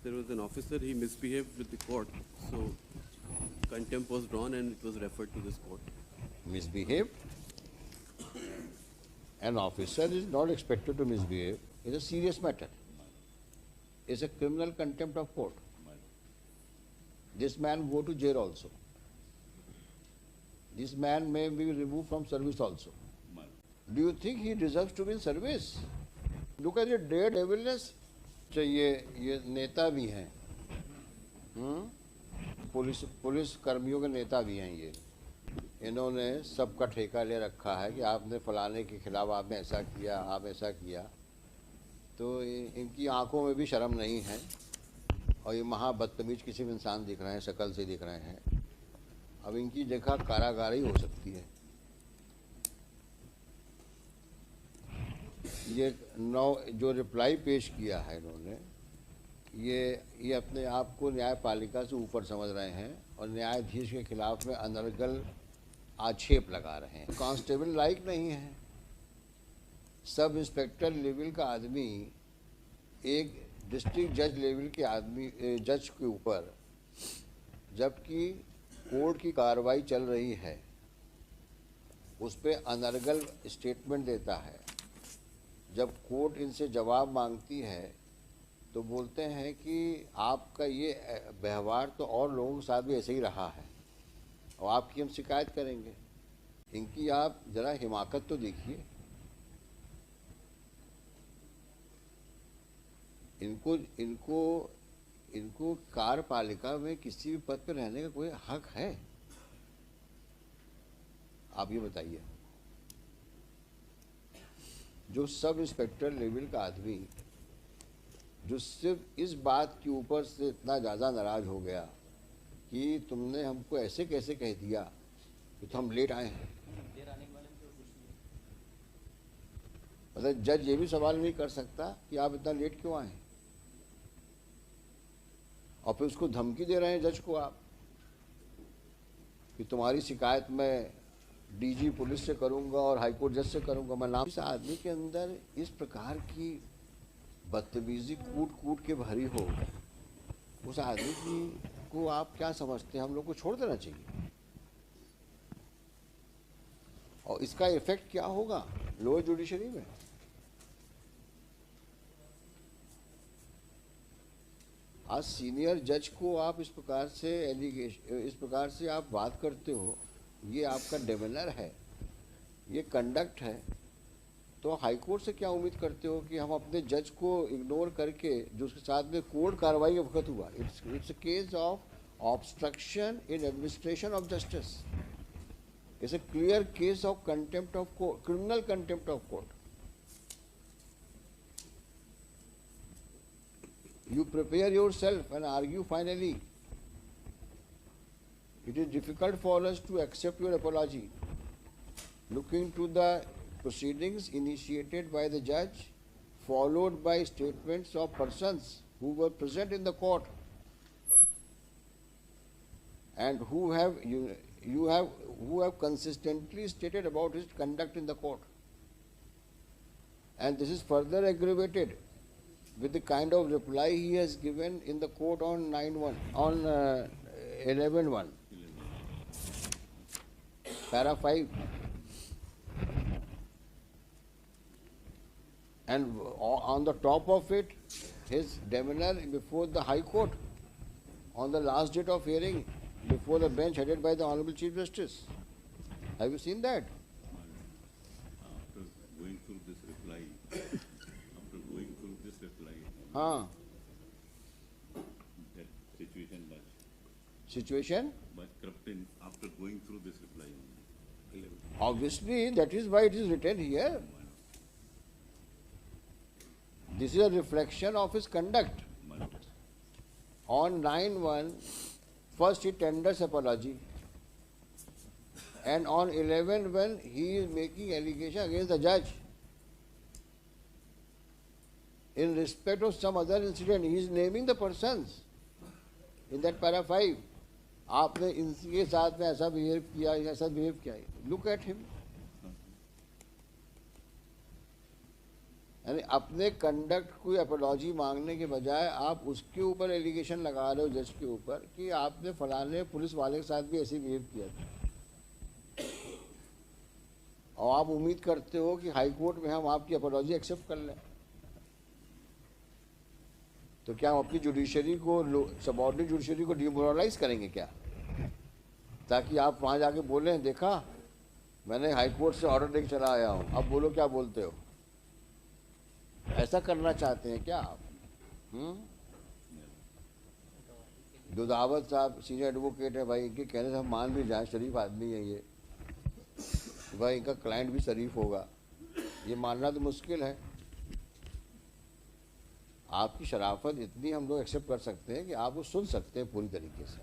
there was an officer, he misbehaved with the court, so contempt was drawn and it was referred to this court. Misbehaved? An officer is not expected to misbehave. It's a serious matter. It's a criminal contempt of court. This man go to jail also. This man may be removed from service also. Do you think he deserves to be in service? Look at the daredevilness. ये नेता भी हैं, police कर्मियों के नेता भी हैं ये। इन्होंने सबका ठेका ले रखा है कि आपने फलाने के खिलाफ आपने ऐसा किया, आप ऐसा किया। तो इनकी आंखों में भी शर्म नहीं है और ये महा बदतमीज किसी भी इंसान दिख रहे हैं, शक्ल से दिख रहे हैं। अब इनकी जगह कारागार ही हो सकती है। ये जो रिप्लाई पेश किया है इन्होंने, ये अपने आप को न्यायपालिका से ऊपर समझ रहे हैं और न्यायाधीश के खिलाफ में अनर्गल आक्षेप लगा रहे हैं। कांस्टेबल लायक नहीं है। सब इंस्पेक्टर लेवल का आदमी एक डिस्ट्रिक्ट जज लेवल के आदमी जज के ऊपर, जबकि कोर्ट की कार्रवाई चल रही है, उस पर अनर्गल स्टेटमेंट देता है। जब कोर्ट इनसे जवाब मांगती है तो बोलते हैं कि आपका ये व्यवहार तो और लोगों के साथ भी ऐसे ही रहा है और आपकी हम शिकायत करेंगे। इनकी आप ज़रा हिमाकत तो देखिए। इनको कार्यपालिका में किसी भी पद पर रहने का कोई हक है? आप ये बताइए। जो सब इंस्पेक्टर लेवल का आदमी जो सिर्फ इस बात के ऊपर से इतना ज़्यादा नाराज़ हो गया कि तुमने हमको ऐसे कैसे कह दिया कि तो हम लेट आए हैं। मतलब जज ये भी सवाल नहीं कर सकता कि आप इतना लेट क्यों आए, और फिर उसको धमकी दे रहे हैं जज को आप कि तुम्हारी शिकायत मैं डीजी पुलिस से करूंगा और हाईकोर्ट जज से करूंगा। मैं नाम, इस आदमी के अंदर इस प्रकार की बदतमीजी कूट के भरी हो, उस आदमी को आप क्या समझते हैं? हम लोग को छोड़ देना चाहिए। और इसका इफेक्ट क्या होगा लोअर जुडिशरी में? आज सीनियर जज को आप इस प्रकार से आप बात करते हो, ये आपका डेमेनर है, ये कंडक्ट है। तो हाईकोर्ट से क्या उम्मीद करते हो कि हम अपने जज को इग्नोर करके, जो उसके साथ में कोर्ट कार्रवाई के वक्त हुआ, it's a case of obstruction in administration of justice, it's a clear case of contempt of court, criminal contempt of court. You prepare yourself and argue finally. It is difficult for us to accept your apology. Looking to the proceedings initiated by the judge, followed by statements of persons who were present in the court and who have consistently stated about his conduct in the court. And this is further aggravated with the kind of reply he has given in the court on 11-1, para 5. And on the top of it, his demeanor before the High Court on the last date of hearing before the bench headed by the Honorable Chief Justice. Have you seen that? After going through this reply, हाँ, that situation was corrupted after going through this reply. Obviously, that is why it is written here. This is a reflection of his conduct. On 9-1, first he tenders apology, and on 11-1, he is making allegation against the judge. In respect of some other incident, he is naming the persons in that para 5. आपने इनके साथ में ऐसा behave किया, look at him. यानी अपने conduct को apology मांगने के बजाय आप उसके ऊपर एलिगेशन लगा रहे हो जज के ऊपर कि आपने फलाने पुलिस वाले के साथ भी ऐसे बिहेव किया था, और आप उम्मीद करते हो कि हाई कोर्ट में हम आपकी अपॉलॉजी एक्सेप्ट कर लें। तो क्या हम अपनी जुडिशरी को, सबऑर्डिनेट जुडिशरी को डिमोरलाइज करेंगे क्या, ताकि आप वहाँ जाके बोलें देखा मैंने हाई कोर्ट से ऑर्डर लेके चला आया हूँ, अब बोलो क्या बोलते हो? ऐसा करना चाहते हैं क्या आप? दुधावत साहब सीनियर एडवोकेट है भाई, इनके कहने से हम मान भी जाएं, शरीफ आदमी है ये भाई, इनका क्लाइंट भी शरीफ होगा, ये मानना तो मुश्किल है। आपकी शराफत इतनी हम लोग एक्सेप्ट कर सकते हैं कि आप वो सुन सकते हैं पूरी तरीके से।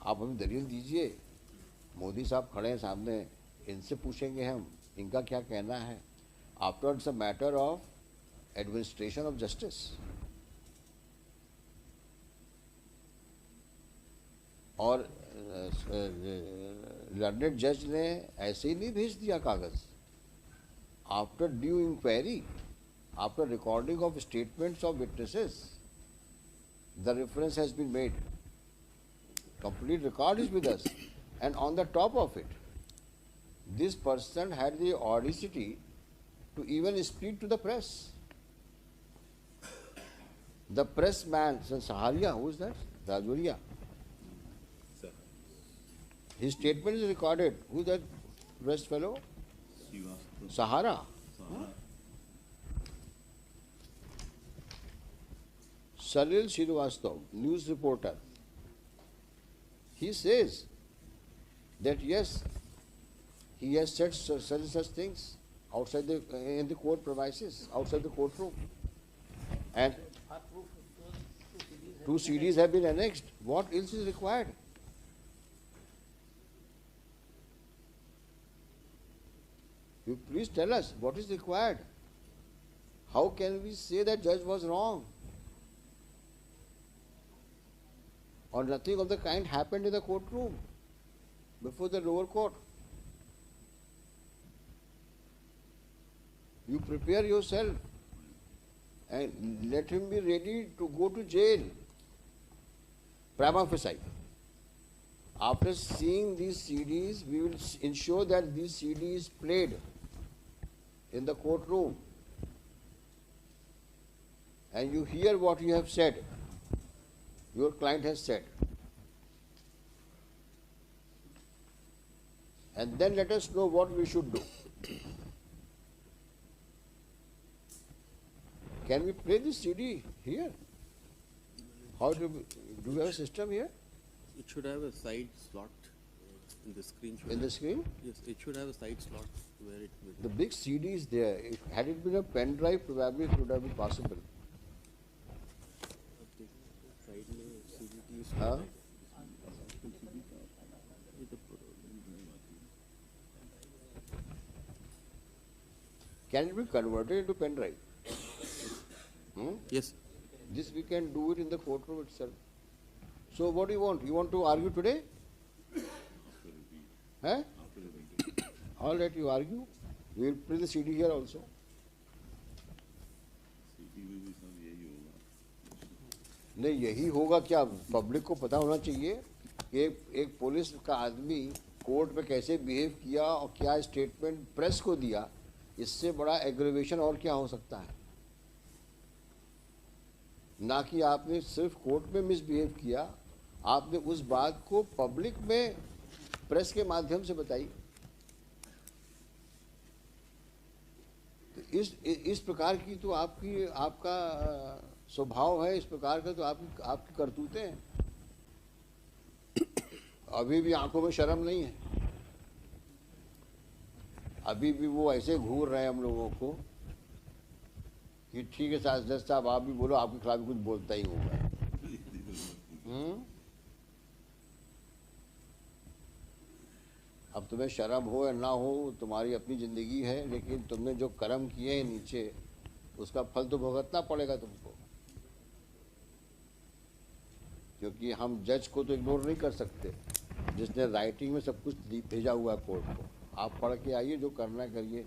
आप हमें दलील दीजिए, मोदी साहब खड़े हैं सामने, इनसे पूछेंगे हम इनका क्या कहना है। After it's a matter of administration of justice. और लर्नेड जज ने ऐसे ही नहीं भेज दिया कागज। After due inquiry, after recording of statements of witnesses, the reference has been made. Complete record is with us, and on the top of it, this person had the audacity to even speak to the press. The pressman, Saharia, who is that? Rajoria. His statement is recorded. Who is that press fellow? Sahara. Salil Srivastava, news reporter, he says that yes, he has said such things outside in the court premises, outside the courtroom, and 2 CDs have been annexed. What else is required? You please tell us what is required. How can we say that judge was wrong? Or nothing of the kind happened in the courtroom before the lower court. You prepare yourself and let him be ready to go to jail. Prima facie. After seeing these CDs, we will ensure that these CDs played in the courtroom. And you hear what you have said. Your client has said. And then let us know what we should do. Can we play this CD here? How do we have a system here? It should have a side slot in the screen. In the screen? Yes, it should have a side slot where it will. The big CD is there. Had it been a pen drive, probably it would have been possible. Side में CDT is Huh? Can it be converted into pen drive? Yes. This we can do it in the courtroom itself. So what do you want? You want to argue today? Huh? All right, you argue. We will play the CD here also. नहीं यही होगा क्या? Public को पता होना चाहिए कि एक पुलिस का आदमी कोर्ट में कैसे बिहेव किया और क्या स्टेटमेंट प्रेस को दिया। इससे बड़ा एग्रीवेशन और क्या हो सकता है? ना कि आपने सिर्फ कोर्ट में मिसबिहेव किया, आपने उस बात को पब्लिक में प्रेस के माध्यम से बताई। तो इस प्रकार की तो आपका स्वभाव है, इस प्रकार का तो आपकी करतूतें हैं। अभी भी आंखों में शर्म नहीं है, अभी भी वो ऐसे घूर रहे हैं हम लोगों को कि ठीक है जज साहब आप भी बोलो, आपके खिलाफ कुछ बोलता ही होगा। अब तुम्हें शर्म हो या ना हो, तुम्हारी अपनी जिंदगी है, लेकिन तुमने जो कर्म किए हैं नीचे, उसका फल तो भुगतना पड़ेगा तुमको। क्योंकि हम जज को तो इग्नोर नहीं कर सकते, जिसने राइटिंग में सब कुछ भेजा हुआ है कोर्ट को। आप पढ़ के आइए, जो करना है करिए,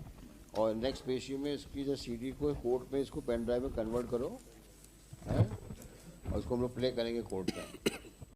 और नेक्स्ट पेशी में इसकी जो सीडी को कोर्ट में इसको पेन ड्राइव में कन्वर्ट करो, है, और उसको हम लोग प्ले करेंगे कोर्ट में।